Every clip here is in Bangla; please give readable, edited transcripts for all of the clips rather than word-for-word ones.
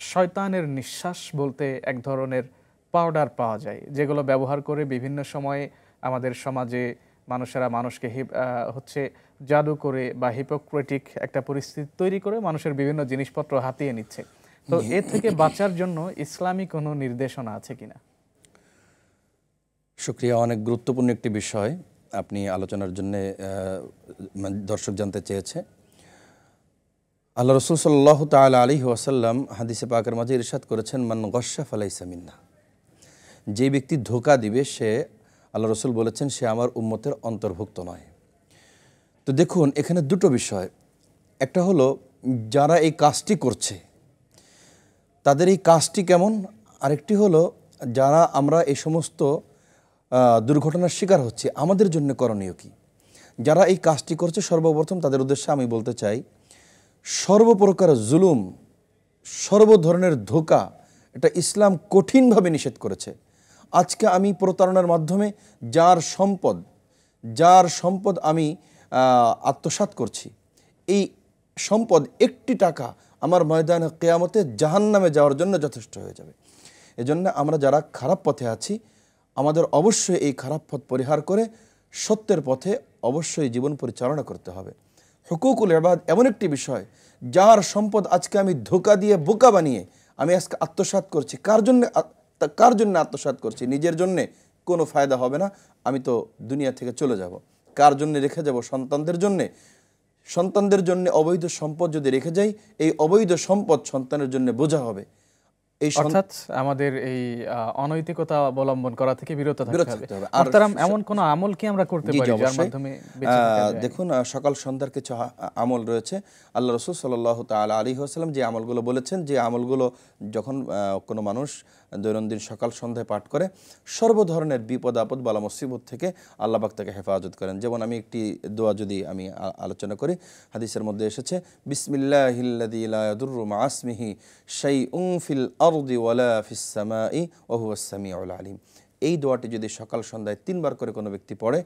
শয়তানের নিঃশ্বাস বলতে এক ধরনের পাউডার পাওয়া যায়, যেগুলো ব্যবহার করে বিভিন্ন সময়ে আমাদের সমাজে মানুষেরা মানুষকে হচ্ছে জাদু করে বা হিপোক্রেটিক একটা পরিস্থিতি তৈরি করে মানুষের বিভিন্ন জিনিসপত্র হাতিয়ে নিচ্ছে। তো এ থেকে বাঁচার জন্য ইসলামী কোনো নির্দেশনা আছে কিনা? শুকরিয়া, অনেক গুরুত্বপূর্ণ একটি বিষয় আপনি আলোচনার জন্য দর্শক জানতে চেয়েছে। আল্লাহ রাসূল সাল্লাল্লাহু তাআলা আলাইহি ওয়াসাল্লাম হাদিসে পাকের মাঝে ইরশাদ করেছেন, মান গাশশা ফালাইসা মিন্না। যে ব্যক্তি ধোঁকা দিবে সে, আল্লাহ রাসূল বলেছেন, সে আমার উম্মতের অন্তর্ভুক্ত নয়। তো দেখুন, এখানে দুটো বিষয়। একটা হলো যারা এই কাজটি করছে তাদের এই কাজটি কেমন, আরেকটি হলো যারা আমরা এই সমস্ত দুর্ঘটনার শিকার হচ্ছে আমাদের জন্য করণীয় কী। যারা এই কাজটি করছে, সর্বপ্রথম তাদের উদ্দেশ্যে আমি বলতে চাই, সর্বপ্রকার জুলুম, সর্ব ধরনের ধোঁকা, এটা ইসলাম কঠিনভাবে নিষেধ করেছে। আজকে আমি প্রতারণার মাধ্যমে যার সম্পদ আমি আত্মসাৎ করছি, এই সম্পদ একটি টাকা আমার ময়দানে কিয়ামতে জাহান্নামে যাওয়ার জন্য যথেষ্ট হয়ে যাবে। এজন্য আমরা যারা খারাপ পথে আছি, আমাদের অবশ্যই এই খারাপ পথ পরিহার করে সত্যের পথে অবশ্যই জীবন পরিচালনা করতে হবে। হুকুকুল ইবাদ এমন একটি বিষয়, যার সম্পদ আজকে আমি ধোঁকা দিয়ে বোকা বানিয়ে আমি আজকে আত্মসাৎ করছি। কার জন্য আত্মসাৎ করছি? নিজের জন্যে, কোনো ফায়দা হবে না, আমি তো দুনিয়া থেকে চলে যাব। কার জন্য রেখে যাব? সন্তানদের জন্যে। সন্তানদের জন্য অবৈধ সম্পদ যদি রেখে যাই, এই অবৈধ সম্পদ সন্তানের জন্য বোঝা হবে। অর্থাৎ আমাদের এই অনৈতিকতা অবলম্বন করা থেকে বিরত থাকতে হবে। আর এমন কোন আমল কি আমরা করতে পারি যার মাধ্যমে বেঁচে থাকা যায়? দেখুন, সকাল সন্ধ্যার কিছু আমল রয়েছে। আল্লাহ রাসূল সাল্লাল্লাহু তাআলা আলাইহি ওয়াসাল্লাম যে আমলগুলো বলেছেন, যে আমলগুলো যখন কোনো মানুষ দৈনন্দিন সকাল সন্ধ্যায় পাঠ করে, সর্ব ধরনের বিপদ আপদ বালা মুসিবত থেকে আল্লাহ পাক তাকে হেফাজত করেন। যেমন আমি একটি দোয়া যদি আমি আলোচনা করি, হাদিসের মধ্যে এসেছে, বিসমিল্লাহিল্লাযী লা ইয়াদুররু মা ইসমিহি শাইউন ফিল আরদি ওয়ালা ফিস সামাই ওয়া হুয়াস সামিউল আলিম। এই দোয়াটি যদি সকাল সন্ধ্যায় 3 বার করে কোনো ব্যক্তি পড়ে,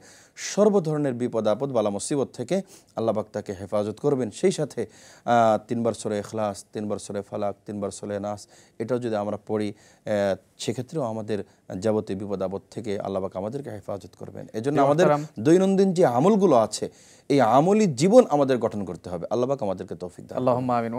সর্ব ধরনের বিপদ আপদ বালা মুসিবত থেকে আল্লাহ পাক তাকে হেফাজত করবেন। সেই সাথে 3 বার সূরা ইখলাস, 3 বার সূরা ফালাক, 3 বার সূরা নাস, এটাও যদি আমরা পড়ি, সেক্ষেত্রেও আমাদের যাবতীয় বিপদ আপদ থেকে আল্লাহ পাক আমাদেরকে হেফাজত করবেন। এজন্য আমাদের দৈনন্দিন যে আমলগুলো আছে, এই আমলি জীবন আমাদের গঠন করতে হবে। আল্লাহ পাক আমাদেরকে তৌফিক দান করুন। আল্লাহুম্মা আমিন।